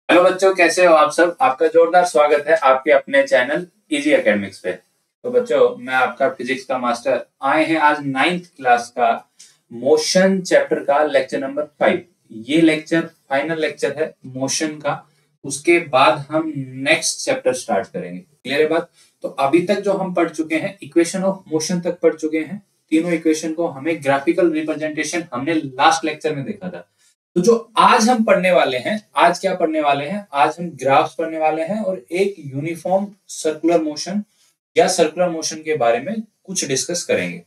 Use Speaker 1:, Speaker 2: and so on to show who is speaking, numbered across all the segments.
Speaker 1: Hello बच्चों, कैसे हो आप सब। आपका जोरदार स्वागत है आपके अपने चैनल इजी एकेडमिक्स पे। तो बच्चों, मैं आपका फिजिक्स का मास्टर आए हैं आज 9th क्लास का मोशन चैप्टर का लेक्चर नंबर 5। ये लेक्चर फाइनल लेक्चर है मोशन का। उसके बाद हम नेक्स्ट चैप्टर स्टार्ट करेंगे। क्लियर है बात। तो अभी तक जो हम पढ़ चुके हैं, इक्वेशन ऑफ मोशन तक पढ़ चुके हैं। तीनों इक्वेशन को हमें ग्राफिकल रिप्रेजेंटेशन हमने लास्ट लेक्चर में देखा था। तो जो आज हम पढ़ने वाले हैं, आज क्या पढ़ने वाले हैं, आज हम ग्राफ्स पढ़ने वाले हैं और एक यूनिफॉर्म सर्कुलर मोशन या सर्कुलर मोशन के बारे में कुछ डिस्कस करेंगे।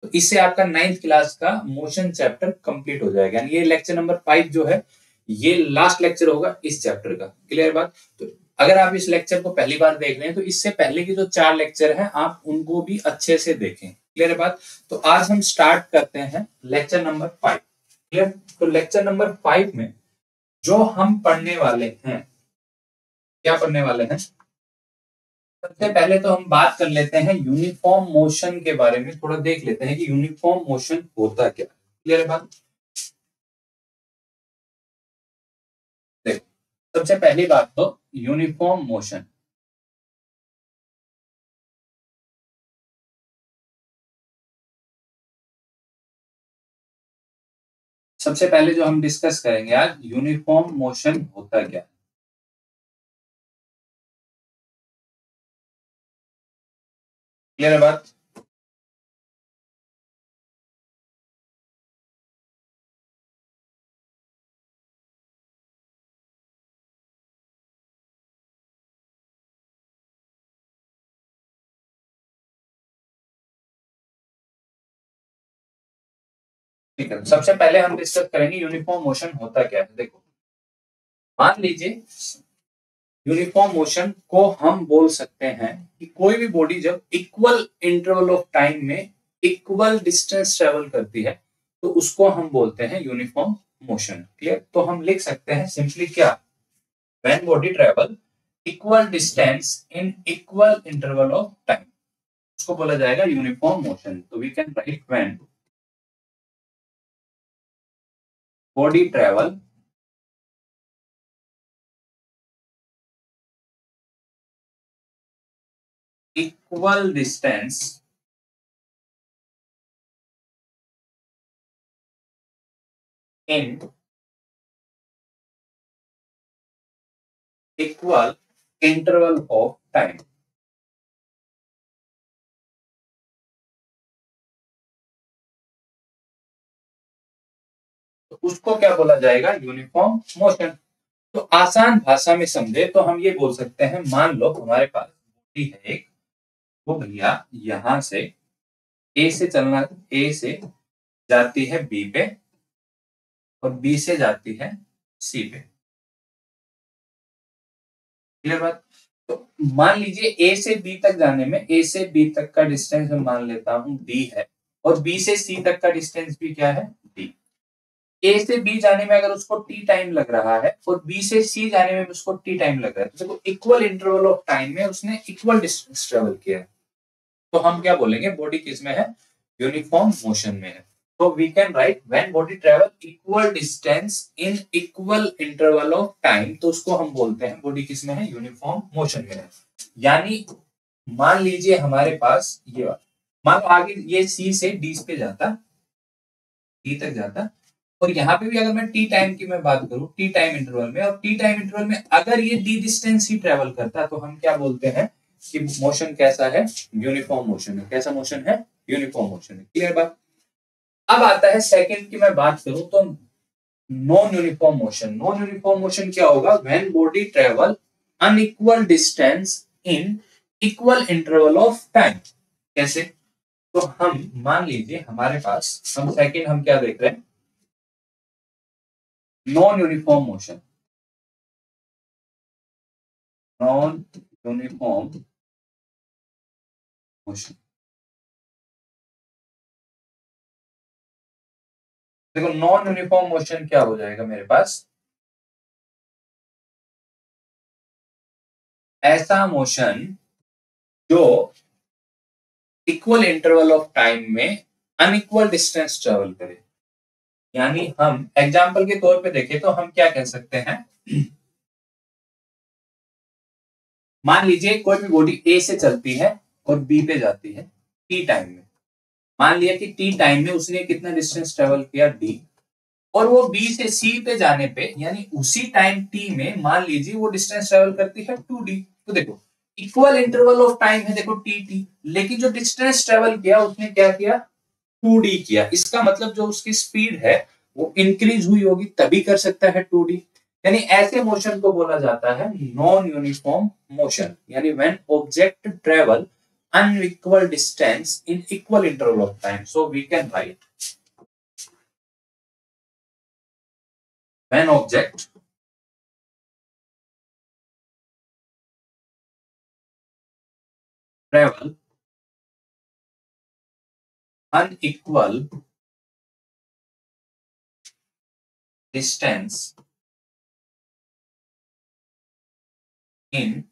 Speaker 1: तो इससे आपका 9th क्लास का मोशन चैप्टर कंप्लीट हो जाएगा। यानी ये लेक्चर नंबर 5 जो है, ये लास्ट लेक्चर होगा इस चैप्टर का। क्लियर बात। तो अगर आप इस लेक्चर को पहली बार देख रहे हैं तो इससे पहले की जो 4 लेक्चर हैं आप उनको भी अच्छे से देखें। क्लियर बात। तो आज हम स्टार्ट करते हैं लेक्चर नंबर 5। क्लियर। तो लेक्चर नंबर 5 में जो हम पढ़ने वाले हैं, क्या पढ़ने वाले हैं, सबसे पहले तो हम बात कर लेते हैं यूनिफॉर्म मोशन के बारे में। थोड़ा देख लेते हैं कि यूनिफॉर्म मोशन होता क्या। क्लियर है बात। देखो, सबसे पहली बात तो यूनिफॉर्म मोशन। सबसे पहले जो हम डिस्कस करेंगे आज, यूनिफॉर्म मोशन होता क्या। क्लियर है बात। ठीक है, सबसे पहले हम डिस्कस करेंगे यूनिफॉर्म मोशन होता क्या है। देखो, मान लीजिए यूनिफॉर्म मोशन को हम बोल सकते हैं कि कोई भी बॉडी जब इक्वल इंटरवल ऑफ टाइम में इक्वल डिस्टेंस ट्रेवल करती है तो उसको हम बोलते हैं यूनिफॉर्म मोशन। क्लियर। तो हम लिख सकते हैं सिंपली क्या, when body travel equal distance in equal interval of time, उसको बोला जाएगा यूनिफॉर्म मोशन। तो we can write when body travel equal distance in equal interval of time। तो उसको क्या बोला जाएगा, यूनिफॉर्म मोशन। तो आसान भाषा में समझे तो हम ये बोल सकते हैं, मान लो हमारे पास बॉडी है एक, वो भैया यहां से ए से चलना, ए से जाती है बी पे और बी से जाती है सी पे। क्लियर बात। तो मान लीजिए ए से बी तक जाने में, ए से बी तक का डिस्टेंस मैं मान लेता हूं डी है, और बी से सी तक का डिस्टेंस भी क्या है, डी। ए से बी जाने में अगर उसको टी टाइम लग रहा है और बी से सी जाने में उसको टी टाइम लग रहा है, तो देखो इक्वल इंटरवल ऑफ टाइम में उसने इक्वल डिस्टेंस ट्रेवल किया है। तो हम क्या बोलेंगे, बॉडी किस में है, यूनिफॉर्म मोशन में है। तो we can write when body travel equal distance in equal interval of time, तो उसको हम बोलते हैं बॉडी किस में है, यूनिफॉर्म मोशन में है। यानी मान लीजिए हमारे पास ये बात, मान लो आगे ये सी से डी पे जाता, डी तक जाता, और यहाँ पे भी अगर मैं टी टाइम की मैं बात करूं, टी टाइम इंटरवल में, और टी टाइम इंटरवल में अगर ये डी डिस्टेंस ही ट्रेवल करता, तो हम क्या बोलते हैं कि मोशन कैसा है, यूनिफॉर्म मोशन है। कैसा मोशन है, यूनिफॉर्म मोशन है। क्लियर बात। अब आता है सेकंड की मैं बात करूं तो non uniform motion. Non uniform motion क्या होगा, when body travel unequal distance in equal interval of time. कैसे। तो हम मान लीजिए हमारे पास, हम सेकंड हम क्या देख रहे हैं, non uniform motion. Non uniform motion, देखो नॉन यूनिफॉर्म मोशन क्या हो जाएगा मेरे पास, ऐसा मोशन जो इक्वल इंटरवल ऑफ टाइम में अनइक्वल डिस्टेंस ट्रेवल करे। यानी हम एग्जांपल के तौर पे देखें तो हम क्या कह सकते हैं, मान लीजिए कोई भी बॉडी ए से चलती है और बी पे जाती है टी टाइम में। मान लिया कि टी टाइम में उसने कितना डिस्टेंस ट्रेवल किया डी, और वो बी से सी पे जाने पे यानी उसी टाइम टी में मान लीजिए वो डिस्टेंस ट्रेवल करती है 2d। तो देखो इक्वल इंटरवल ऑफ टाइम है, देखो टी टी, लेकिन जो डिस्टेंस ट्रेवल किया उसने क्या किया 2d किया। इसका मतलब जो उसकी स्पीड है वो इंक्रीज हुई होगी तभी कर सकता है 2d। यानी ऐसे मोशन को बोला जाता है नॉन यूनिफॉर्म मोशन, यानी when object travel unequal distance in equal interval of time. So we can write when object travel unequal distance in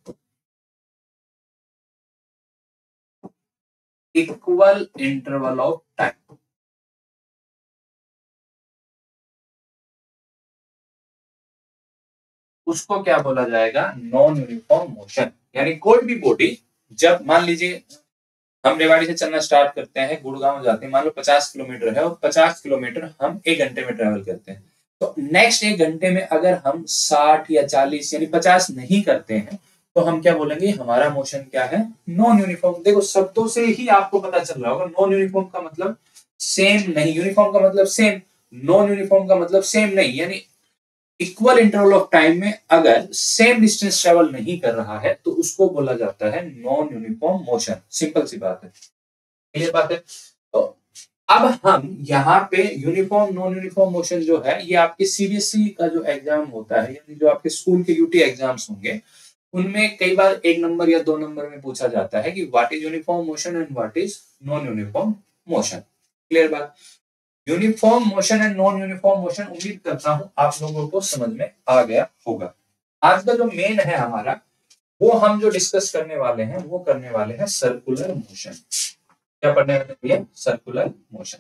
Speaker 1: equal interval of time, उसको क्या बोला जाएगा नॉन यूनिफॉर्म मोशन। यानी कोई भी बॉडी जब मान लीजिए हम रेवाड़ी से चलना स्टार्ट करते हैं, गुड़गांव जाते हैं, मान लो 50 किलोमीटर है और 50 किलोमीटर हम 1 घंटे में ट्रेवल करते हैं, तो नेक्स्ट 1 घंटे में अगर हम 60 या 40 यानी 50 नहीं करते हैं तो हम क्या बोलेंगे हमारा मोशन क्या है नॉन यूनिफॉर्म। देखो शब्दों से ही आपको पता चल रहा होगा, नॉन यूनिफॉर्म का मतलब सेम नहीं, यूनिफॉर्म का मतलब सेम, नॉन यूनिफॉर्म का मतलब सेम नहीं। यानी इक्वल इंटरवल ऑफ टाइम में अगर सेम डिस्टेंस ट्रेवल नहीं कर रहा है तो उसको बोला जाता है नॉन यूनिफॉर्म मोशन। सिंपल सी बात है, ये बात है। तो अब हम यहाँ पे यूनिफॉर्म नॉन यूनिफॉर्म मोशन जो है ये आपके सीबीएसई का जो एग्जाम होता है, यानी जो आपके स्कूल के यूटी एग्जाम्स होंगे उनमें कई बार 1 नंबर या 2 नंबर में पूछा जाता है कि what is uniform motion and what is non uniform motion. Clear बात। Uniform motion and non uniform motion उम्मीद करता हूं आप लोगों को समझ में आ गया होगा। आज का जो मेन है हमारा, वो हम जो डिस्कस करने वाले हैं वो करने वाले हैं सर्कुलर मोशन। क्या पढ़ने वाले हैं circular motion.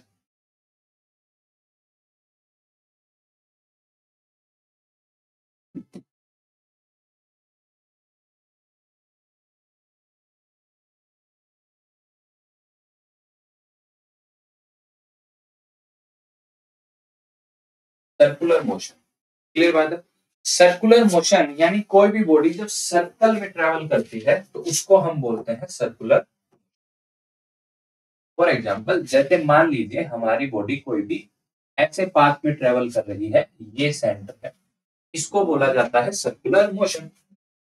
Speaker 1: Circular motion, clear बात है। सर्कुलर मोशन यानी कोई भी बॉडी जब सर्कल में ट्रेवल करती है तो उसको हम बोलते हैं सर्कुलर। फॉर एग्जाम्पल जैसे मान लीजिए हमारी बॉडी कोई भी ऐसे पाथ में ट्रेवल कर रही है, ये सेंटर है, इसको बोला जाता है सर्कुलर मोशन।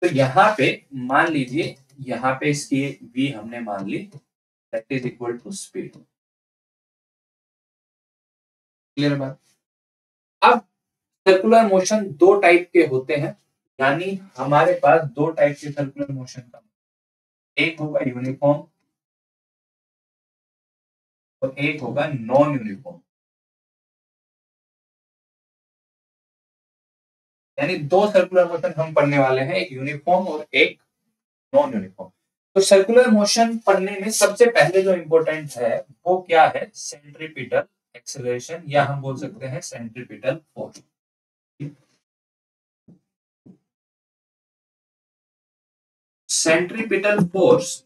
Speaker 1: तो यहाँ पे मान लीजिए यहाँ पे इसकी v हमने मान ली, that is equal to speed. Clear बात। अब सर्कुलर मोशन दो टाइप के होते हैं, यानी हमारे पास दो टाइप के सर्कुलर मोशन का, एक होगा यूनिफॉर्म और एक होगा नॉन यूनिफॉर्म। यानी दो सर्कुलर मोशन हम पढ़ने वाले हैं, एक यूनिफॉर्म और एक नॉन यूनिफॉर्म। तो सर्कुलर मोशन पढ़ने में सबसे पहले जो इंपॉर्टेंट है वो क्या है सेंट्रीपिटल एक्सेलरेशन, या हम बोल सकते हैं centripetal force. Centripetal force,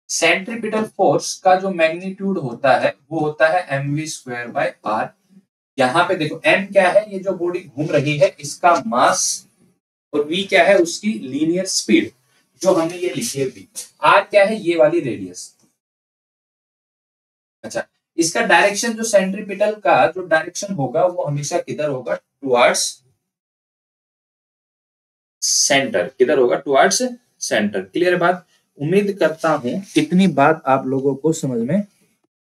Speaker 1: centripetal force का जो मैग्नीट्यूड होता है वो होता है mv²/r। यहाँ पे देखो m क्या है, ये जो बॉडी घूम रही है इसका मास, और v क्या है उसकी लीनियर स्पीड जो हमने ये लिखी है v। r क्या है ये वाली रेडियस। अच्छा, इसका डायरेक्शन जो सेंट्रीपिटल का जो डायरेक्शन होगा वो हमेशा किधर होगा टुवर्ड्स सेंटर, किधर होगा टुवर्ड्स सेंटर। क्लियर बात। उम्मीद करता हूं इतनी बात आप लोगों को समझ में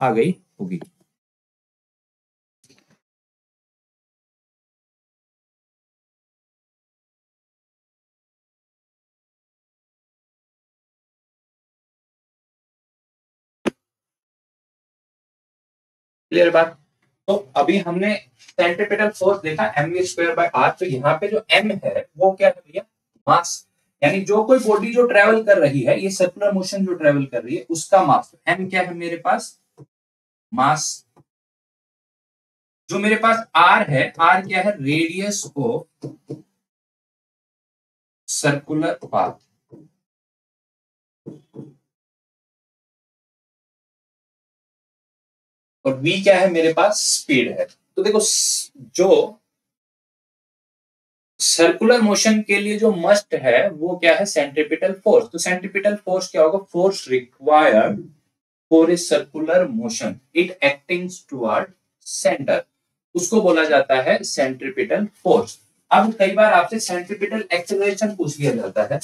Speaker 1: आ गई होगी। क्लियर बात। तो अभी हमने सेंट्रीपिटल फोर्स देखा mv²/r। तो यहाँ पे जो m है वो क्या है भैया मास। यानी जो कोई बॉडी जो ट्रेवल कर रही है, ये सर्कुलर मोशन जो ट्रेवल कर रही है उसका मास। m क्या है मेरे पास मास। जो मेरे पास r है, r क्या है रेडियस ऑफ सर्कुलर पाथ। और v क्या है मेरे पास, स्पीड है। तो देखो जो सर्कुलर मोशन के लिए जो मस्ट है वो क्या है, सेंट्रीपिटल फोर्स। तो सेंट्रीपिटल फोर्स क्या होगा, force required for a circular motion it acting toward centre, उसको बोला जाता है सेंट्रीपिटल फोर्स। अब कई बार आपसे सेंट्रीपिटल एक्सेलरेशन पूछ लिया जाता है,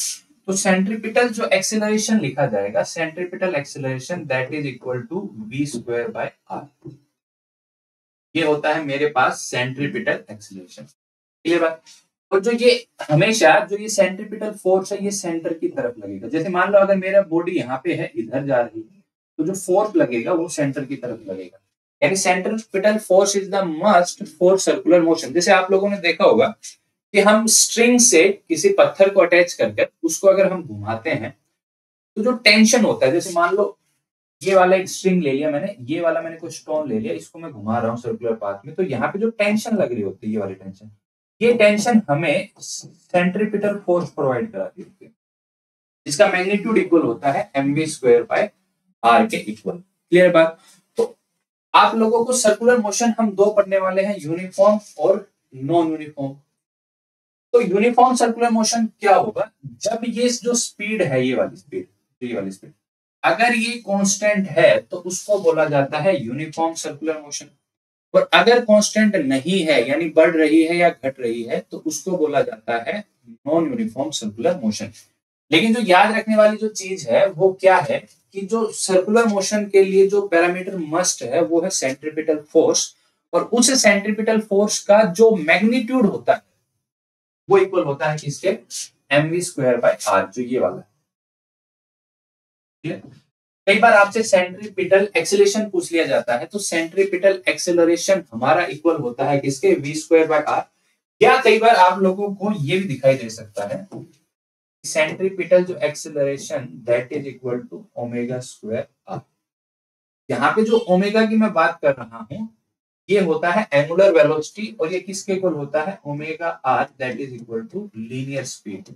Speaker 1: तो सेंट्रीपिटल जो एक्सेलरेशन लिखा जाएगा, centripetal acceleration that is equal to v square by r। ये होता है मेरे पास सेंट्रीपिटल एक्सेलरेशन। क्लियर बात। और जो ये हमेशा जो ये सेंट्रीपिटल फोर्स है ये सेंटर की तरफ लगेगा। जैसे मान लो अगर मेरा बॉडी यहाँ पे है, इधर जा रही है, तो जो फोर्स लगेगा वो सेंटर की तरफ लगेगा। यानी centripetal force is the must for circular motion. जैसे आप लोगों ने देखा होगा कि हम स्ट्रिंग से किसी पत्थर को अटैच करके उसको अगर हम घुमाते हैं तो जो टेंशन होता है, जैसे मान लो ये वाला एक स्ट्रिंग ले लिया मैंने, ये वाला मैंने कोई स्टोन ले लिया, इसको मैं घुमा रहा हूँ सर्कुलर पाथ में, तो यहाँ पे जो टेंशन लग रही होती है, ये वाली टेंशन, ये टेंशन हमें सेंट्रीपिटल फोर्स प्रोवाइड कराती होती है, जिसका मैग्नीट्यूड इक्वल होता है mv स्क्वायर बाय r के इक्वल। क्लियर बात। तो आप लोगों को सर्कुलर मोशन हम दो पढ़ने वाले हैं, यूनिफॉर्म और नॉन यूनिफॉर्म। तो यूनिफॉर्म सर्कुलर मोशन क्या होगा, जब ये जो स्पीड है, ये वाली स्पीड, ये वाली स्पीड अगर ये कांस्टेंट है तो उसको बोला जाता है यूनिफॉर्म सर्कुलर मोशन। और अगर कांस्टेंट नहीं है, यानी बढ़ रही है या घट रही है, तो उसको बोला जाता है नॉन यूनिफॉर्म सर्कुलर मोशन। लेकिन जो याद रखने वाली जो चीज है वो क्या है कि जो सर्कुलर मोशन के लिए जो पैरामीटर मस्ट है वो है सेंट्रीपिटल फोर्स। और उस सेंट्रीपिटल फोर्स का जो मैग्नीट्यूड होता है वो इक्वल होता है किसके, mv स्क्वायर बाय r, जो ये वाला है। कई बार आपसे सेंट्रीपिटल एक्सेलरेशन पूछ लिया जाता है, तो सेंट्रीपिटल एक्सेलरेशन हमारा इक्वल होता है किसके, v स्क्वायर बाय r। या कई बार आप लोगों को ये भी दिखाई दे सकता है, सेंट्रीपिटल जो acceleration that is equal to omega square r। यहाँ पे जो ओमेगा की मैं बात कर रहा हूं ये होता है एंगुलर वेलोसिटी, और ये किसके इक्वल होता है, omega r that is equal to linear speed.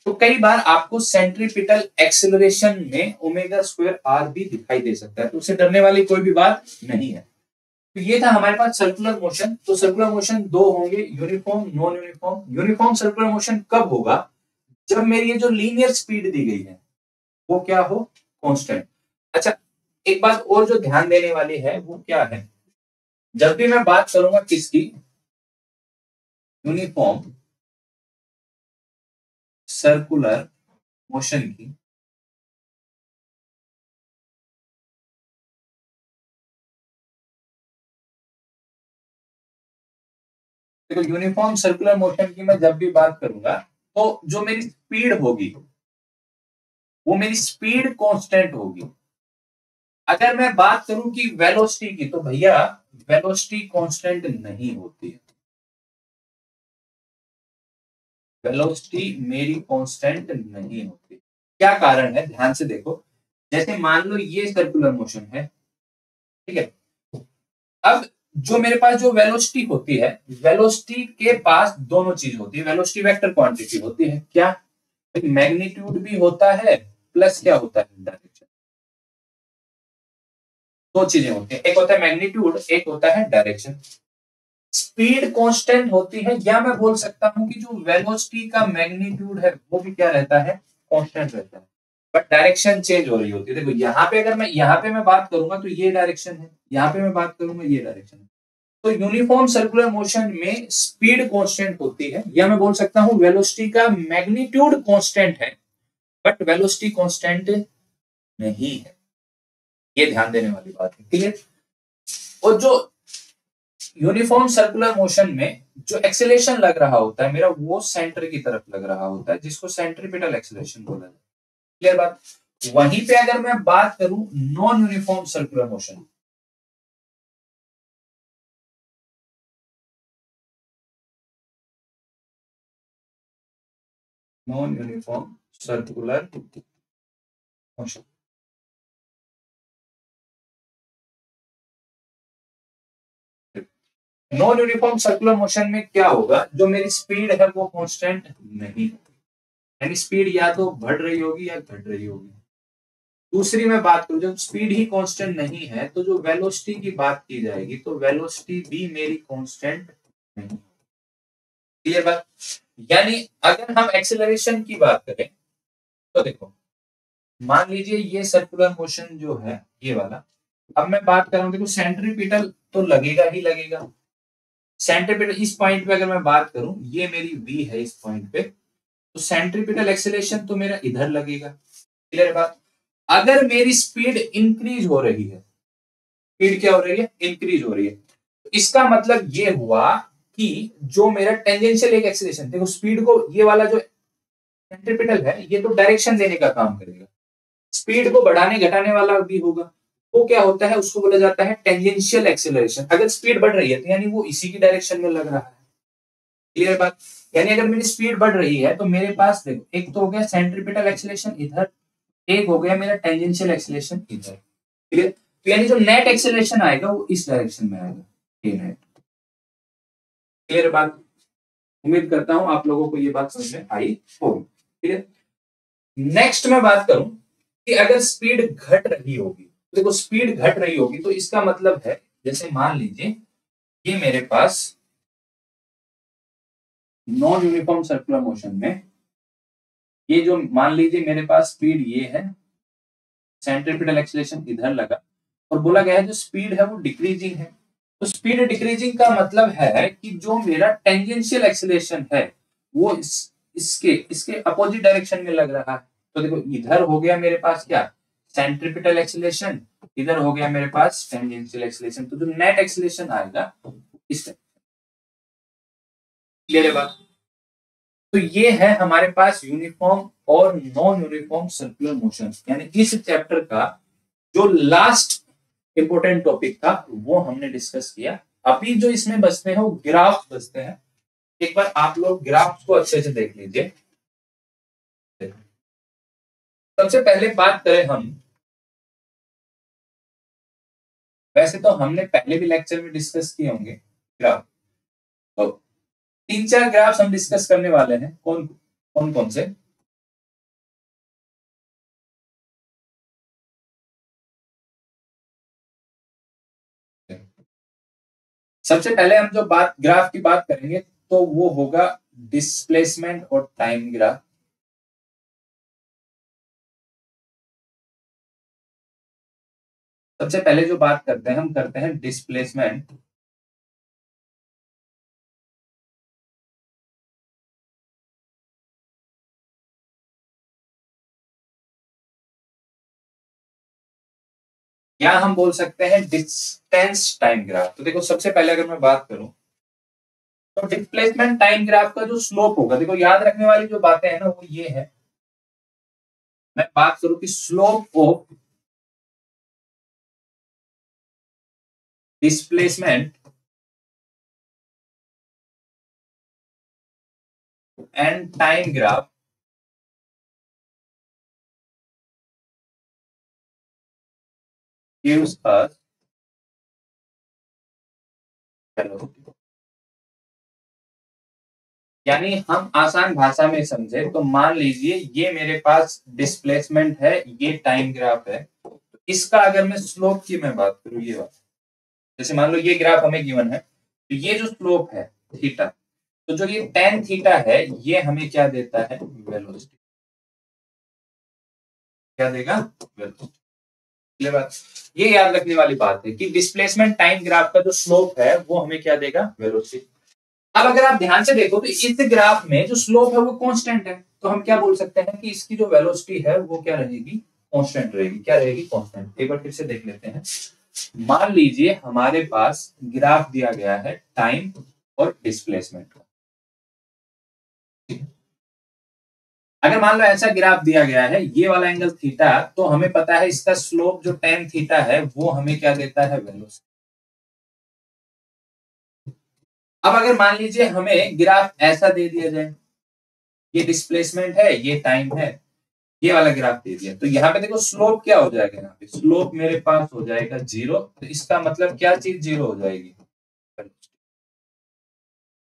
Speaker 1: तो कई बार आपको सेंट्रीपिटल एक्सेलरेशन में ओमेगा स्क्वायर आर भी दिखाई दे सकता है, तो उससे डरने वाली कोई भी बात नहीं है। तो ये था हमारे पास सर्कुलर मोशन। तो सर्कुलर मोशन दो होंगे, uniform non uniform. Uniform circular motion कब होगा, जब मेरी ये जो लीनियर स्पीड दी गई है वो क्या हो, कांस्टेंट। अच्छा, एक बात और जो ध्यान देने वाली है वो क्या है, जब भी मैं बात करूंगा किसकी, यूनिफॉर्म सर्कुलर मोशन की, देखो यूनिफॉर्म सर्कुलर मोशन की मैं जब भी बात करूंगा तो जो मेरी स्पीड होगी वो मेरी स्पीड कांस्टेंट होगी। अगर मैं बात करूं कि वेलोसिटी की, तो भैया वेलोसिटी कांस्टेंट नहीं होती है, वेलोसिटी मेरी कांस्टेंट नहीं होती। क्या कारण है, ध्यान से देखो। जैसे मान लो ये सर्कुलर मोशन है, ठीक है। अब जो मेरे पास जो वेलोसिटी होती है, वेलोसिटी के पास दोनों चीज होती है, वेलोसिटी वेक्टर क्वांटिटी होती है, क्या मैग्नीट्यूड भी होता है प्लस क्या होता है, डायरेक्शन। दो चीजें होती हैं, एक होता है मैग्नीट्यूड, एक होता है डायरेक्शन। स्पीड कांस्टेंट होती है, या मैं बोल सकता हूं कि जो वेलोसिटी का मैग्नीट्यूड है वो भी क्या रहता है, कांस्टेंट रहता है, बट डायरेक्शन चेंज हो रही होती है। देखो यहाँ पे अगर मैं यहाँ पे मैं बात करूंगा तो ये डायरेक्शन है, यहाँ पे मैं बात करूंगा ये डायरेक्शन है। तो यूनिफॉर्म सर्कुलर मोशन में स्पीड कांस्टेंट होती है, या मैं बोल सकता हूं वेलोसिटी का मैग्नीट्यूड कांस्टेंट है बट वेलोसिटी कांस्टेंट नहीं है। ये ध्यान देने वाली बात है, क्लियर। और जो यूनिफॉर्म सर्कुलर मोशन में जो एक्सेलरेशन लग रहा होता है मेरा, वो सेंटर की तरफ लग रहा होता है, जिसको सेंट्रीपिटल एक्सेलरेशन बोला जाता है। क्लियर बात। वहीं पे अगर मैं बात करूं non uniform circular motion, non uniform circular motion, non uniform circular motion में क्या होगा, जो मेरी स्पीड है वो कांस्टेंट नहीं, यानी स्पीड या तो बढ़ रही होगी या घट रही होगी। दूसरी मैं बात करूं, जब स्पीड ही कांस्टेंट नहीं है तो जो वेलोसिटी की बात की जाएगी तो वेलोसिटी भी मेरी कांस्टेंट नहीं। क्लियर बात? यानी अगर हम एक्सेलरेशन की बात करें तो देखो, मान लीजिए ये सर्कुलर मोशन जो है ये वाला, अब मैं बात कर रहा हूं, देखो सेंट्रीपिटल तो लगेगा ही लगेगा। सेंट्रीपिटल इस पॉइंट पे अगर मैं बात करूं, ये मेरी v है इस पॉइंट पे, तो सेंट्रीपिटल एक्सेलरेशन तो मेरा इधर लगेगा। क्लियर बात? अगर मेरी स्पीड इंक्रीज हो रही है, स्पीड क्या हो रही है, इंक्रीज हो रही है, तो इसका मतलब ये हुआ कि जो मेरा टेंजेंशियल एक एक्सेलरेशन, देखो स्पीड को ये वाला जो सेंट्रीपिटल है ये तो डायरेक्शन देने का काम करेगा, स्पीड को बढ़ाने घटाने वाला भी होगा, वो क्या होता है, उसको बोला जाता है टेंजेंशियल एक्सेलरेशन। अगर स्पीड बढ़ रही है तो यानी वो इसी की डायरेक्शन में लग रहा है। क्लियर बात? यानी अगर मेरी स्पीड बढ़ रही है तो मेरे पास देखो, एक तो हो गया सेंट्रीपिटल एक्सेलरेशन इधर, एक हो गया मेरा टेंजेंशियल एक्सेलरेशन इधर। क्लियर? तो यानी जो नेट एक्सेलरेशन आएगा वो इस डायरेक्शन में आएगा, ये नेट। क्लियर बात? उम्मीद करता हूं आप लोगों को ये बात समझ में आई होगी। क्लियर? नेक्स्ट मैं बात करूं कि अगर स्पीड घट रही होगी, तो देखो स्पीड घट रही होगी तो इसका मतलब है, जैसे मान लीजिए ये मेरे पास नॉन यूनिफॉर्म सर्कुलर मोशन में, ये जो मान लीजिए मेरे पास स्पीड ये है, सेंट्रीपिटल एक्सेलरेशन इधर लगा, और बोला गया है जो स्पीड है वो डिक्रीजिंग है। तो स्पीड डिक्रीजिंग का मतलब है कि जो मेरा टेंजेंशियल एक्सेलरेशन है वो इसके इसके अपोजिट डायरेक्शन में लग रहा है। तो देखो इधर हो गया मेरे पास क्या, सेंट्रीपिटल एक्सेलरेशन, इधर हो गया मेरे पास टेंजेंशियल एक्सेलरेशन, तो जो नेट एक्सेलरेशन आएगा इस, क्लियर है बात? तो ये है हमारे पास यूनिफॉर्म और नॉन यूनिफॉर्म सर्कुलर मोशन, यानी इस चैप्टर का जो लास्ट इंपॉर्टेंट टॉपिक था वो हमने डिस्कस किया। अभी जो इसमें बचते हैं वो ग्राफ बचते हैं। एक बार आप लोग ग्राफ को अच्छे से देख लीजिए। सबसे पहले बात करें हम, वैसे तो हमने पहले भी लेक्चर में डिस्कस किए होंगे ग्राफ, तो तीन चार ग्राफ्स हम डिस्कस करने वाले हैं। कौन कौन कौन से? सबसे पहले हम जो बात ग्राफ की बात करेंगे तो वो होगा डिस्प्लेसमेंट और टाइम ग्राफ। सबसे पहले जो बात करते हैं हम करते हैं डिस्प्लेसमेंट। या हम बोल सकते हैं डिस्टेंस टाइम ग्राफ। तो देखो सबसे पहले अगर मैं बात करूं तो डिस्प्लेसमेंट टाइम ग्राफ का जो स्लोप होगा, देखो याद रखने वाली जो बातें हैं ना वो ये है, मैं बात करूं कि slope of displacement and time graph gives us, hello, यानी हम आसान भाषा में समझे तो मान लीजिए ये मेरे पास डिस्प्लेसमेंट है, ये टाइम ग्राफ है, तो इसका अगर मैं स्लोप की मैं बात करूं, ये बात, जैसे मान लो ये ग्राफ हमें गिवन है, तो ये जो स्लोप है थीटा, तो जो ये टेन थीटा है ये हमें क्या देता है, वेलोसिटी। क्या देगा, वेलोसिटी। ये बात, ये याद रखने वाली बात है कि डिस्प्लेसमेंट टाइम ग्राफ का जो स्लोप है वो हमें क्या देगा, वेलोसिटी। अब अगर आप ध्यान से देखो तो इस ग्राफ में जो स्लोप है वो कांस्टेंट है, तो हम क्या बोल सकते हैं कि इसकी जो वेलोसिटी है वो क्या रहेगी, कांस्टेंट रहेगी। क्या रहेगी, कांस्टेंट। एक बार फिर से देख लेते हैं। मान लीजिए हमारे पास ग्राफ दिया गया है टाइम और डिस्प्लेसमेंट का। अगर मान लो ऐसा ग्राफ दिया गया है, ये वाला एंगल थीटा, तो हमें पता है इसका स्लोप जो tan थीटा है वो हमें क्या देता है, वेलोसिटी। अब अगर मान लीजिए हमें ग्राफ ऐसा दे दिया जाए, ये डिस्प्लेसमेंट है, ये टाइम है, ये वाला ग्राफ दे दिया, तो यहाँ पे देखो स्लोप क्या हो जाएगा, यहाँ पे स्लोप मेरे पास हो जाएगा 0। तो इसका मतलब क्या चीज 0 हो जाएगी,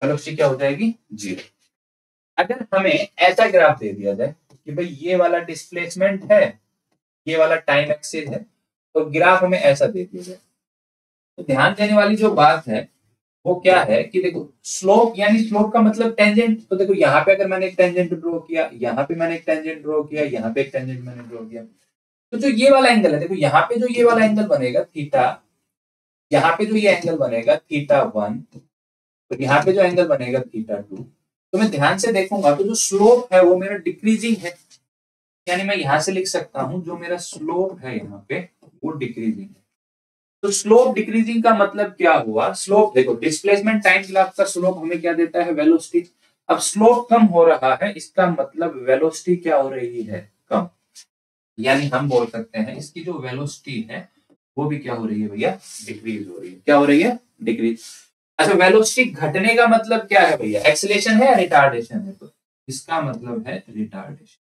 Speaker 1: वेलोसिटी क्या हो जाएगी, 0। अगर हमें ऐसा ग्राफ दे दिया जाए कि भाई ये वाला डिस्प्लेसमेंट है, ये वाला टाइम एक्सिस है, तो ग्राफ हमें ऐसा दे दिया जाए, तो ध्यान देने वाली जो बात है वो क्या है कि देखो स्लोप, यानी स्लोप का मतलब टेंजेंट। तो देखो यहाँ पे अगर मैंने एक टेंजेंट ड्रॉ किया, यहाँ पे मैंने एक टेंजेंट ड्रॉ किया, यहाँ पे एक टेंजेंट मैंने ड्रॉ किया, तो जो ये वाला एंगल है, देखो यहाँ पे जो ये वाला एंगल बनेगा थीटा, यहाँ पे जो ये एंगल बनेगा थीटा 1, तो यहाँ पे जो एंगल बनेगा थीटा 2, तो मैं ध्यान से देखूंगा तो जो स्लोप है वो मेरा डिक्रीजिंग है, यानी मैं यहां से लिख सकता हूं जो मेरा स्लोप है यहाँ पे वो डिक्रीजिंग है। तो स्लोप डिक्रीजिंग का मतलब क्या हुआ, स्लोप देखो डिस्प्लेसमेंट टाइम ग्राफ का स्लोप हमें क्या देता है, वेलोसिटी। अब स्लोप कम हो रहा है, इसका मतलब वेलोसिटी क्या हो रही है, कम, यानी हम बोल सकते हैं इसकी जो वेलोसिटी है वो भी क्या हो रही है भैया, डिक्रीज हो रही है। क्या हो रही है, डिक्रीज। अच्छा वेलोसिटी घटने का मतलब क्या है भैया, एक्सेलेरेशन है या रिटार्डेशन है, तो इसका मतलब है रिटार्डेशन।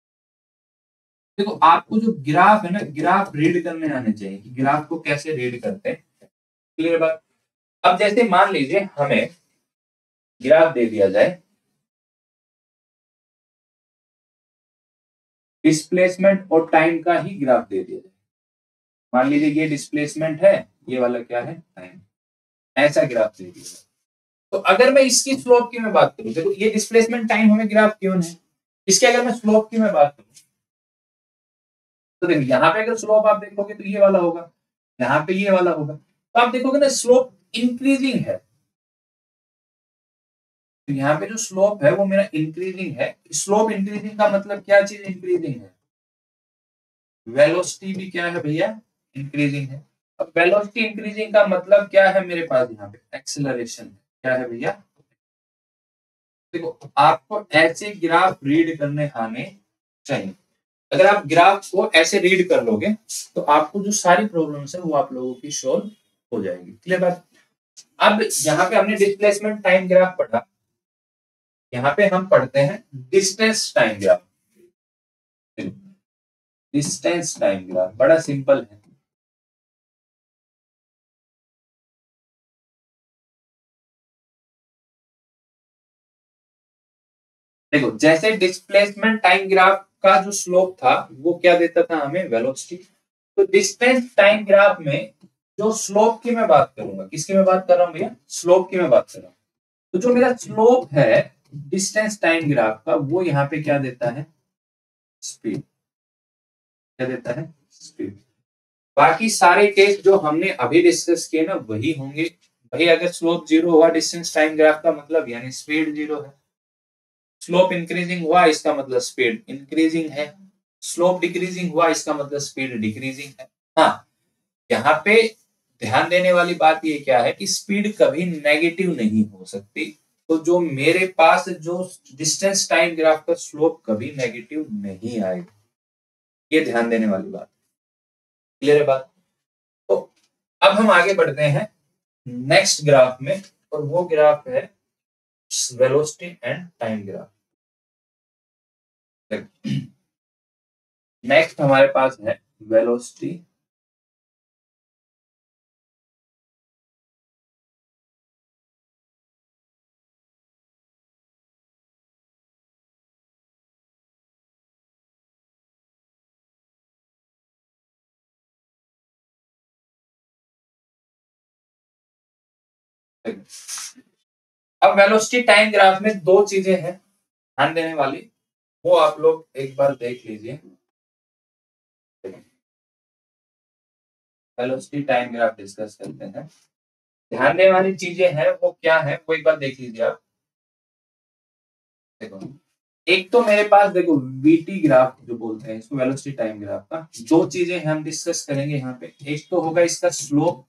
Speaker 1: देखो आपको जो ग्राफ है ना, ग्राफ रीड करने आने चाहिए कि ग्राफ को कैसे रीड करते हैं, क्लियर बात। अब जैसे मान लीजिए हमें ग्राफ दे दिया जाए, डिस्प्लेसमेंट और टाइम का ही ग्राफ दे दिया जाए, मान लीजिए ये डिस्प्लेसमेंट है, ये वाला क्या है, टाइम, ऐसा ग्राफ दे दिया जाए। तो अगर मैं इसकी स्लोप की मैं बात करूं, देखो ये डिस्प्लेसमेंट टाइम हमें ग्राफ क्यों है, इसके अगर मैं स्लोप की मैं बात करूं, तो देखो यहाँ पे अगर स्लोप आप देखोगे तो ये वाला होगा, यहाँ पे ये वाला होगा, तो आप देखोगे ना स्लोप इंक्रीजिंग है, तो यहाँ पे जो स्लोप है वो मेरा इंक्रीजिंग है। स्लोप इंक्रीजिंग का मतलब क्या चीज इंक्रीजिंग है, वेलोसिटी भी क्या है भैया, इंक्रीजिंग है। अब वेलोसिटी इंक्रीजिंग का मतलब क्या है मेरे पास यहाँ पे, एक्सेलरेशन क्या है भैया। देखो आपको ऐसे ग्राफ रीड करने आने चाहिए, अगर आप ग्राफ को ऐसे रीड कर लोगे तो आपको जो सारी प्रॉब्लम्स है वो आप लोगों की सॉल्व हो जाएगी, क्लियर बात। अब यहाँ पे हमने डिस्प्लेसमेंट टाइम ग्राफ पढ़ा, यहाँ पे हम पढ़ते हैं distance time graph. Distance time graph बड़ा सिंपल है, देखो जैसे डिस्प्लेसमेंट टाइम ग्राफ का जो स्लोप था वो क्या देता था हमें, वेलोसिटी। तो डिस्टेंस टाइम ग्राफ में जो स्लोप की मैं बात करूंगा, किसकी मैं बात कर रहा हूं भैया, स्लोप की मैं बात कर रहा हूं। तो जो मेरा स्लोप है डिस्टेंस टाइम ग्राफ का वो यहाँ पे क्या देता है, स्पीड, क्या देता है, स्पीड। बाकी सारे केस जो हमने अभी डिस्कस किए ना वही होंगे। भाई अगर स्लोप 0 हुआ डिस्टेंस टाइम ग्राफ का मतलब यानी स्पीड 0 है, स्लोप इंक्रीजिंग हुआ इसका मतलब स्पीड इंक्रीजिंग है, स्लोप डिक्रीजिंग हुआ इसका मतलब स्पीड डिक्रीजिंग है। हाँ यहाँ पे ध्यान देने वाली बात ये क्या है कि स्पीड कभी नेगेटिव नहीं हो सकती, तो जो मेरे पास जो डिस्टेंस टाइम ग्राफ का स्लोप कभी नेगेटिव नहीं आएगा, ये ध्यान देने वाली बात, क्लियर है बात। तो अब हम आगे बढ़ते हैं नेक्स्ट ग्राफ में, और वो ग्राफ है velocity and time graph. Next हमारे पास है वेलोसिटी अब वेलोसिटी टाइम ग्राफ में दो चीजें हैं ध्यान देने वाली, वो आप लोग एक बार देख लीजिए। वेलोसिटी टाइम ग्राफ डिस्कस करते हैं, ध्यान देने वाली चीजें हैं वो क्या है वो एक बार देख लीजिए आप। देखो एक तो मेरे पास देखो वीटी ग्राफ जो बोलते हैं इसको, वेलोसिटी टाइम ग्राफ का दो चीजें हम डिस्कस करेंगे यहाँ पे, एक तो होगा इसका स्लोप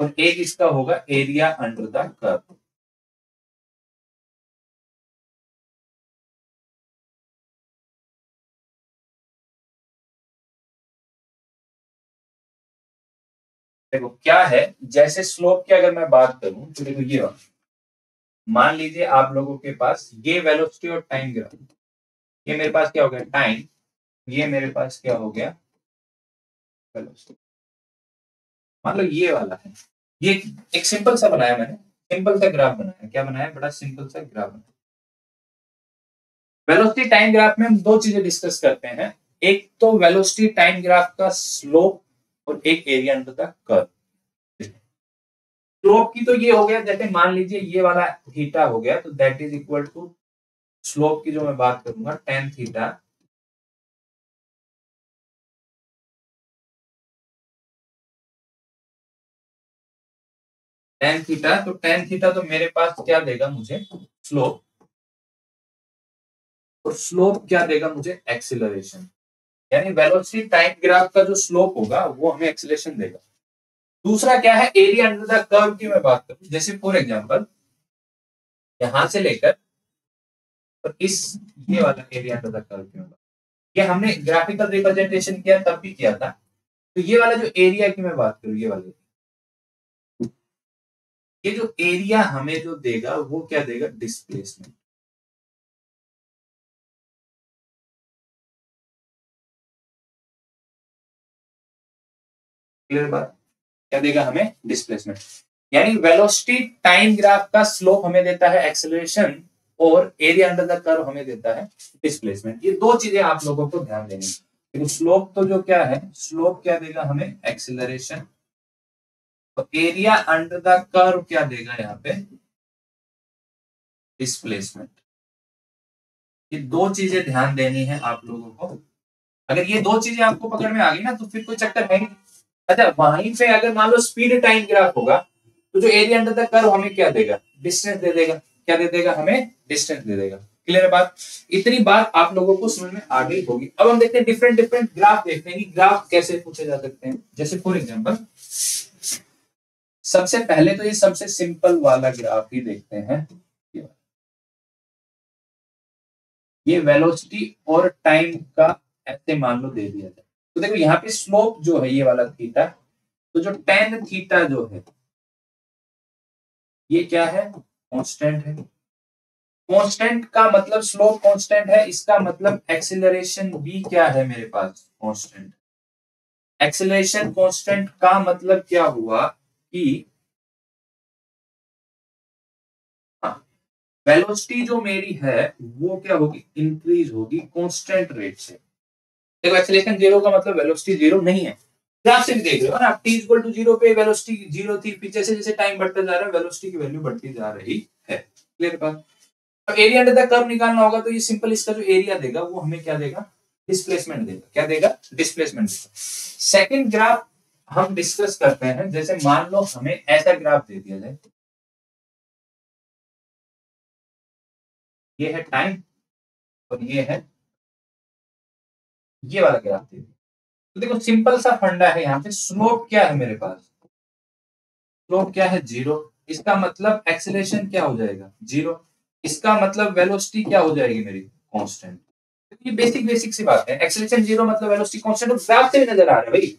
Speaker 1: और एक इसका होगा एरिया अंडर द कर्व। देखो क्या है, जैसे स्लोप की अगर मैं बात करूं तो देखो ये मान लीजिए आप लोगों के पास ये वेलोसिटी और टाइम ग्राफ, ये मेरे पास क्या हो गया टाइम, ये मेरे पास क्या हो गया वेलोसिटी। मान लो ये वाला है, ये एक सिंपल सा बनाया मैंने, सिंपल सा ग्राफ बनाया। क्या बनाया? बड़ा सिंपल सा ग्राफ बनाया। वेलोसिटी टाइम ग्राफ में हम दो चीजें डिस्कस करते हैं, एक तो वेलोसिटी टाइम ग्राफ का स्लोप और एक area under the curve. Slope की तो ये हो गया, जैसे मान लीजिए ये वाला थीटा हो गया, तो that is equal to slope की जो मैं बात करूंगा टेन थीटा टेन थीटा। तो टेन थीटा तो मेरे पास क्या देगा मुझे? स्लोप। और स्लोप क्या देगा मुझे? एक्सीलरेशन। यानी वेलोसिटी टाइम ग्राफ का जो स्लोप होगा वो हमें एक्सीलरेशन देगा। दूसरा क्या है? एरिया अंडर द कर्व की मैं बात करूं, जैसे फॉर एग्जांपल यहां से लेकर और इस ये वाला एरिया अंडर द कर्व की मैं बात, ये हमने ग्राफिकल रिप्रेजेंटेशन किया तब भी किया था। तो ये वाला जो एरिया की मैं बात करूं, ये वाला, ये जो एरिया हमें जो देगा वो क्या देगा? डिस्प्लेसमेंट। क्लियर बात? क्या देगा हमें? डिस्प्लेसमेंट। यानी वेलोसिटी टाइम ग्राफ का स्लोप हमें देता है एक्सेलरेशन और एरिया अंडर द कर्व हमें देता है डिस्प्लेसमेंट। ये दो चीजें आप लोगों को ध्यान देनी है। लेकिन स्लोप तो जो क्या है, स्लोप क्या देगा हमें? एक्सेलरेशन। और एरिया अंडर द कर्व क्या देगा यहाँ पे? डिस्प्लेसमेंट। ये दो चीजें ध्यान देनी है आप लोगों को। अगर ये दो चीजें आपको पकड़ में आ गई ना तो फिर कोई चक्कर है नहीं। अच्छा, वहीं पे अगर मान लो स्पीड टाइम ग्राफ होगा तो जो एरिया अंडर द कर्व हमें क्या देगा? डिस्टेंस दे देगा। क्या दे देगा हमें? डिस्टेंस दे देगा। क्लियर है बात? इतनी बात आप लोगों को समझ में आ गई होगी। अब हम देखते हैं डिफरेंट डिफरेंट ग्राफ, देखते हैं कि ग्राफ कैसे पूछे जा सकते हैं। जैसे फॉर एग्जांपल सबसे पहले तो ये सबसे सिंपल वाला ग्राफ ही देखते हैं। ये वेलोसिटी और टाइम का ऐसे मान लो दे दिया जाए, तो देखो यहाँ पे स्लोप जो है ये वाला थीटा, तो जो टेन थीटा जो है ये क्या है? कांस्टेंट है। कांस्टेंट का मतलब स्लोप कांस्टेंट है, इसका मतलब एक्सीलरेशन भी क्या है मेरे पास? कांस्टेंट। एक्सीलरेशन कांस्टेंट का मतलब क्या हुआ कि वेलोसिटी जो मेरी है वो क्या होगी? इंक्रीज होगी कांस्टेंट रेट से। देखो एक्सीलरेशन जीरो का मतलब वेलोसिटी जीरो नहीं है। ग्राफ से भी देख रहे हो ना आप, टी इक्वल टू जीरो पे वेलोसिटी जीरो थी, फिर जैसे जैसे टाइम बढ़ता जा रहा है वेलोसिटी की वैल्यू बढ़ती जा रही है। क्लियर बात? तो एरिया अंडर द कर्व निकालना होगा तो ये सिंपल, इसका जो एरिया देगा वो हमें क्या देगा? डिस्प्लेसमेंट देगा। क्या देगा? डिस्प्लेसमेंट देगा। सेकंड ग्राफ हम डिस्कस करते हैं। जैसे मान लो हमें ऐसा ग्राफ दे दिया जाए, ये है टाइम और ये है ये वाला ग्राफ दे दिया। तो देखो सिंपल सा फंडा है यहाँ पे, स्लोप क्या है मेरे पास? स्लोप क्या है? जीरो। इसका मतलब एक्सेलरेशन क्या हो जाएगा? जीरो। इसका मतलब वेलोसिटी क्या हो जाएगी मेरी? कांस्टेंट। ये बेसिक बेसिक सी बात है। एक्सेलरेशन जीरो मतलब वेलोसिटी कांस्टेंट, और ग्राफ से भी नजर आ रहा है भाई।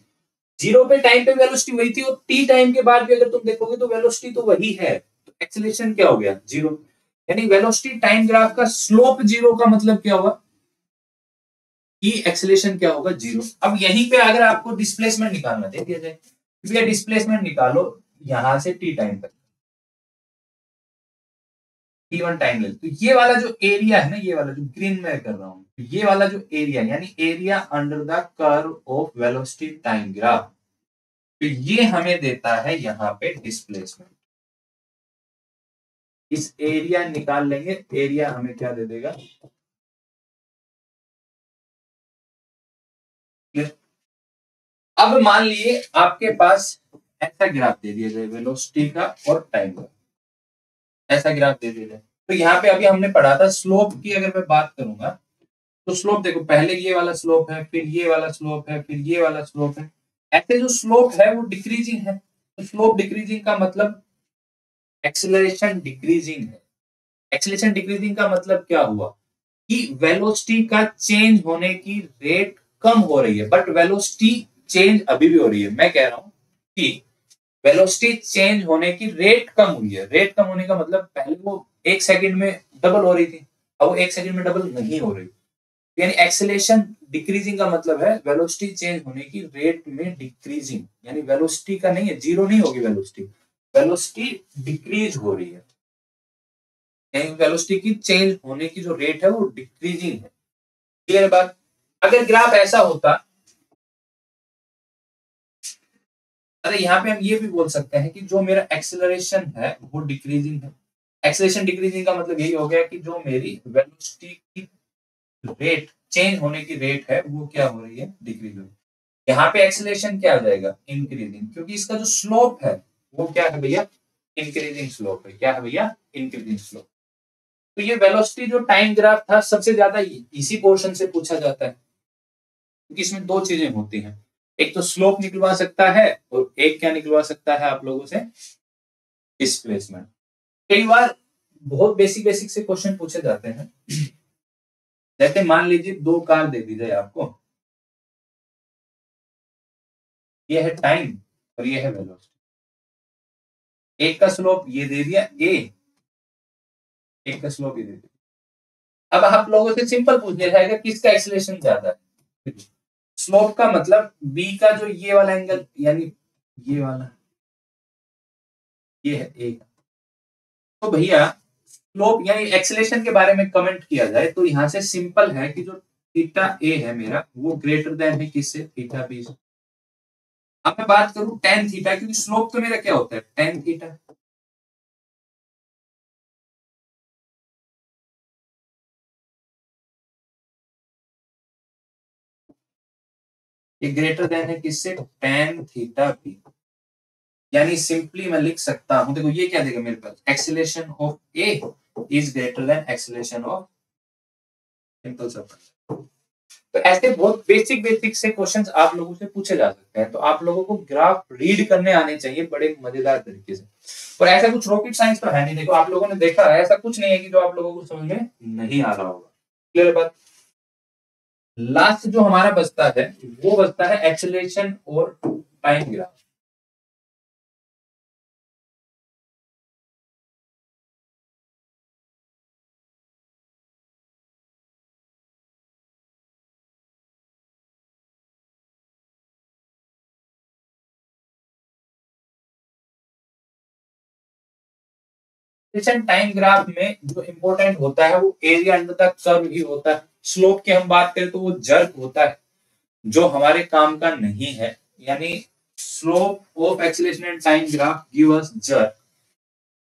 Speaker 1: जीरो पे टाइम पे वेलोसिटी वही थी और टी टाइम के बाद भी अगर तुम देखोगे तो वेलोसिटी तो वही है। तो एक्सेलरेशन क्या हो गया? जीरो। यानी वेलोसिटी टाइम ग्राफ का स्लोप जीरो का मतलब क्या हुआ कि एक्सेलरेशन क्या होगा? जीरो। अब यहीं पे अगर आपको डिस्प्लेसमेंट निकालना दे दिया जाए, भैया डिस्प्लेसमेंट निकालो यहां से टी टाइम तक, टी वन टाइम ले, तो ये वाला जो एरिया है ना, ये वाला जो ग्रीन में कर रहा हूं, तो ये वाला जो एरिया यानी area under the curve of velocity time graph, तो ये हमें देता है यहाँ पे डिस्प्लेसमेंट। इस एरिया निकाल लेंगे, एरिया हमें क्या दे देगा? अब मान लिए आपके पास ऐसा ग्राफ दे दिया जाए वेलोसिटी का और टाइम का, ऐसा ग्राफ दे दिया जाए, तो यहाँ पे अभी हमने पढ़ा था स्लोप की अगर मैं बात करूंगा, तो स्लोप देखो पहले ये वाला स्लोप है, फिर ये वाला स्लोप है, फिर ये वाला स्लोप है। ऐसे जो स्लोप है वो डिक्रीजिंग है, तो स्लोप डिक्रीजिंग का मतलब एक्सेलरेशन डिक्रीजिंग है। एक्सेलरेशन डिक्रीजिंग का मतलब क्या हुआ कि वेलोसिटी का चेंज होने की रेट कम हो रही है, बट वेलोसिटी चेंज अभी भी हो रही है। मैं कह रहा हूं कि वेलोसिटी चेंज होने की रेट कम हुई है। रेट कम होने का मतलब पहले वो एक सेकंड में डबल हो रही थी, अब वो एक सेकंड में डबल नहीं हो रही। यानी एक्सेलेरेशन डिक्रीजिंग का मतलब है वेलोसिटी चेंज होने की रेट में डिक्रीजिंग, यानी वेलोसिटी का नहीं है, जीरो नहीं होगी वेलोसिटी, वेलोसिटी डिक्रीज हो रही है, वेलोसिटी की चेंज होने की जो रेट है वो डिक्रीजिंग है। क्लियर बात? अगर ग्राफ ऐसा होता, अरे यहाँ पे हम ये भी बोल सकते हैं कि जो मेरा एक्सेलरेशन है वो डिक्रीजिंग है। एक्सेलरेशन डिक्रीजिंग का मतलब यही हो गया कि जो मेरी वेलोसिटी की रेट, चेंज होने की रेट है वो क्या हो रही है, डिक्रीज हो रही है। यहाँ पे एक्सेलरेशन क्या आ जाएगा, इंक्रीजिंग, क्योंकि इसका जो स्लोप है वो क्या है भैया, इंक्रीजिंग स्लोप है। क्या है भैया, इंक्रीजिंग स्लोप। तो ये वेलोसिटी जो टाइम ग्राफ था सबसे ज्यादा इसी पोर्शन से पूछा जाता है, क्योंकि इसमें दो चीजें होती हैं, एक तो स्लोप निकलवा सकता है और एक क्या निकलवा सकता है आप लोगों से, डिस्प्लेसमेंट। कई बार बहुत बेसिक बेसिक से क्वेश्चन पूछे जाते हैं। जैसे मान लीजिए दो कार दे दी जाए आपको, ये है टाइम और ये है वेलोसिटी। एक का स्लोप ये दे दिया ए, एक का स्लोप ये दे दिया। अब आप लोगों से सिंपल पूछ लिया जाएगा किसका एक्सीलरेशन ज्यादा है। स्लोप का मतलब बी का जो ये वाला एंगल, यानी ये वाला, ये है ए। तो भैया स्लोप यानी एक्सेलेरेशन के बारे में कमेंट किया जाए तो यहां से सिंपल है कि जो थीटा ए है मेरा वो ग्रेटर देन है किससे, थीटा बी से। अब मैं बात करूं टेन थीटा, क्योंकि स्लोप तो मेरा क्या होता है, टेन थीटा। ये ग्रेटर देन है किससे, टेन थीटा बी। यानी सिंपली मैं लिख सकता हूं, देखो ये क्या देगा मेरे पास, acceleration of A is greater than acceleration of, simple सा। तो ऐसे बहुत बेसिक बेसिक से क्वेश्चंस आप लोगों से पूछे जा सकते हैं, तो आप लोगों को ग्राफ रीड करने आने चाहिए बड़े मजेदार तरीके से। और ऐसा कुछ रॉकेट साइंस तो है नहीं, देखो आप लोगों ने देखा है, ऐसा कुछ नहीं है कि जो आप लोगों को समझ में नहीं आ रहा होगा। क्लियर बात? लास्ट जो हमारा बचता है वो बचता है एक्सेलरेशन और टाइम ग्राफ। टाइम ग्राफ में जो इंपॉर्टेंट होता है वो एरिया अंडर द कर्व ही होता है। स्लोप की हम बात करें तो वो जर्क होता है, जो हमारे काम का नहीं है। यानी slope of acceleration and time graph give us jerk,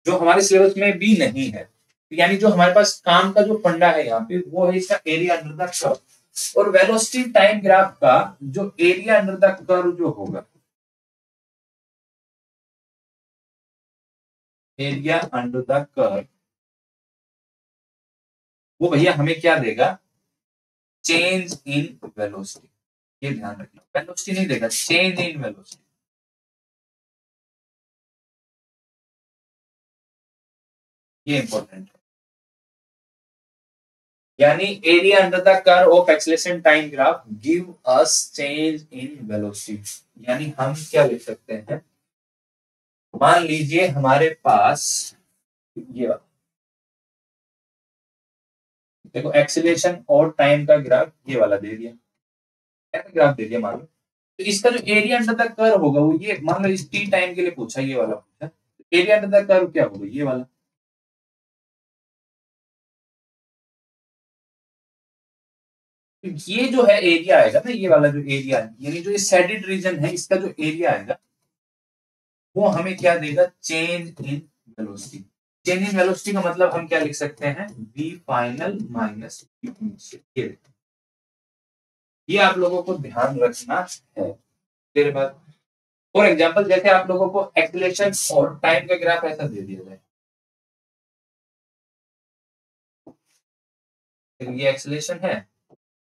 Speaker 1: जो हमारे सिलेबस में भी नहीं है। यानी जो हमारे पास काम का जो फंडा है यहाँ पे वो है इसका एरिया अंडर द कर्व। और वेलोसिटी टाइम ग्राफ का जो एरिया अंडर द कर्व जो होगा, एरिया अंडर द कर्व, वो भैया हमें क्या देगा, चेंज इन वेलोसिटी। ये ध्यान रखना, वेलोसिटी नहीं देगा, चेंज इन वेलोसिटी। ये इंपॉर्टेंट है। यानी area under the curve of acceleration time graph give us change in velocity. यानी हम क्या लिख सकते हैं, मान लीजिए हमारे पास ये वाला, देखो एक्सेलरेशन और टाइम का ग्राफ ये वाला दे दिया, ऐसा ग्राफ दे दिया मान लो। तो इसका जो एरिया अंडर द कर्व होगा वो ये, मान लो इस टी टाइम के लिए पूछा, ये वाला पूछा, एरिया अंडर द कर्व क्या होगा, ये वाला। तो ये जो है एरिया आएगा ना, ये वाला जो एरिया है, यानी जो ये शेडेड रीजन है इसका जो एरिया आएगा वो हमें क्या देगा, change in velocity. Change in velocity का मतलब हम क्या लिख सकते हैं, v final minus v initial. ये आप लोगों को ध्यान रखना है। तेरे बाद फॉर एग्जांपल जैसे आप लोगों को एक्सीलरेशन और टाइम का ग्राफ ऐसा दे दिया जाए, तो ये एक्सीलरेशन है,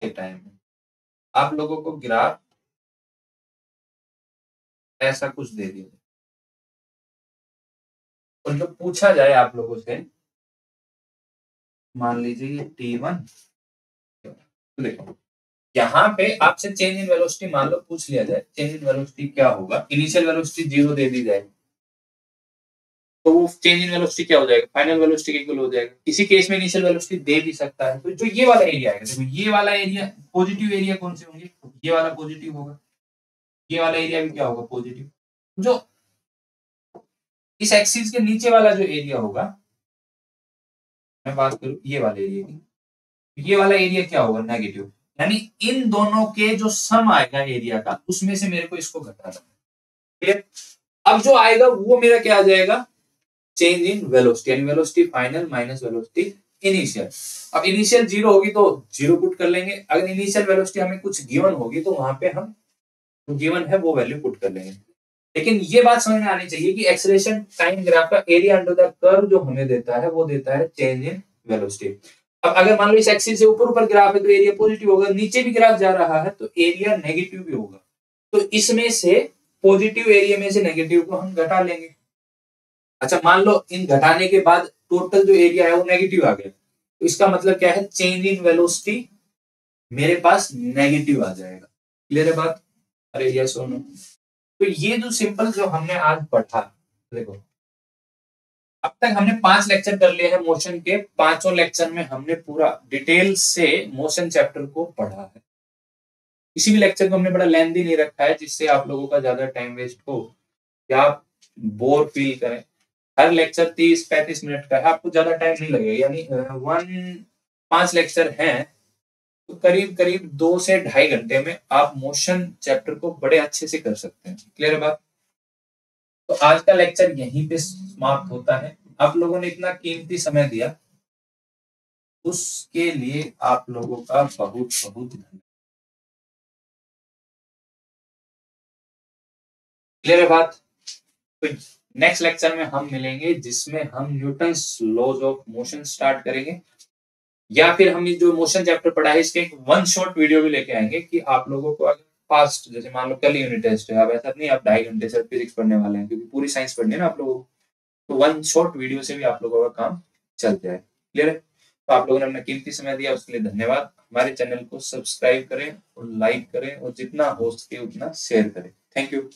Speaker 1: ये टाइम है। आप लोगों को ग्राफ ऐसा कुछ दे दिया जाए और जो पूछा जाए आप लोगों से, मान लीजिए ये t1, तो देखो यहाँ पे आपसे चेंज इन वेलोसिटी मान लो पूछ लिया जाए, चेंज इन वेलोसिटी क्या होगा, इनिशियल वेलोसिटी 0 दे दी जाए तो वो चेंज इन वेलोसिटी क्या हो जाएगा, फाइनल वेलोसिटी के इक्वल हो जाएगा। किसी केस में इनिशियल वेलोसिटी दे भी सकता है। तो जो ये वाला एरिया आएगा, देखो ये वाला एरिया पॉजिटिव एरिया कौन से होंगे, ये वाला पॉजिटिव होगा, ये वाला एरिया भी क्या होगा, पॉजिटिव। जो इस एक्सिस के नीचे वाला जो एरिया होगा, मैं बात करूं ये वाले एरिया की, ये वाला एरिया क्या होगा, नेगेटिव। यानी इन दोनों के जो सम आएगा एरिया का, उसमें से मेरे को इसको घटाना है। क्लियर? अब जो आएगा वो मेरा क्या आ जाएगा, चेंज इन वेलोसिटी, यानी velocity final minus velocity initial. अब इनिशियल जीरो होगी तो जीरो पुट कर लेंगे, अगर इनिशियल वेलोसिटी हमें कुछ गिवन होगी तो वहां पे हम गिवन है वो वैल्यू पुट कर लेंगे। लेकिन ये बात समझ में आनी चाहिए कि एक्सेलरेशन टाइम ग्राफ का एरिया अंडर द कर्व जो हमें देता है वो देता है चेंज इन वेलोसिटी। अब अगर मान लो इस एक्सिस से ऊपर ऊपर ग्राफ है तो एरिया पॉजिटिव होगा, नीचे भी ग्राफ जा रहा है तो एरिया नेगेटिव भी होगा। तो इसमें से पॉजिटिव एरिया में से नेगेटिव को हम घटा लेंगे। अच्छा, मान लो इन घटाने के बाद टोटल जो एरिया है वो नेगेटिव आ गया, तो इसका मतलब क्या है, चेंज इन वेलोसिटी मेरे पास नेगेटिव आ जाएगा। क्लियर है बात? अरे यस और नो? तो ये जो सिंपल जो हमने आज पढ़ा, देखो अब तक हमने 5 लेक्चर कर लिए हैं मोशन के, पांचों लेक्चर में हमने पूरा डिटेल से मोशन चैप्टर को पढ़ा है। किसी भी लेक्चर को हमने बड़ा लेंथी नहीं रखा है जिससे आप लोगों का ज्यादा टाइम वेस्ट हो या आप बोर फील करें। हर लेक्चर 30-35 मिनट का है, आपको ज्यादा टाइम नहीं लगेगा। यानी 5 लेक्चर हैं तो करीब करीब 2 से 2.5 घंटे में आप मोशन चैप्टर को बड़े अच्छे से कर सकते हैं। क्लियर है बात? तो आज का लेक्चर यहीं पे समाप्त होता है। आप लोगों ने इतना कीमती समय दिया, उसके लिए आप लोगों का बहुत बहुत धन्यवाद। क्लियर है बात? तो नेक्स्ट लेक्चर में हम मिलेंगे जिसमें हम Newton's laws of motion start करेंगे, या फिर हम जो मोशन चैप्टर पढ़ा है इसके एक 1 शॉर्ट वीडियो भी लेके आएंगे कि आप लोगों को अगर फास्ट, जैसे मान लो कल यूनिट टेस्ट है, अब ऐसा नहीं आप 2.5 घंटे से फिजिक्स पढ़ने वाले हैं क्योंकि पूरी साइंस पढ़नी है ना आप लोगों को, तो 1 शॉर्ट वीडियो से भी आप लोगों का काम चल जाए। क्लियर है? तो आप लोगों ने अपना कीमती समय दिया उसके लिए धन्यवाद। हमारे चैनल को सब्सक्राइब करें और लाइक करें और जितना हो सके उतना शेयर करें। Thank you.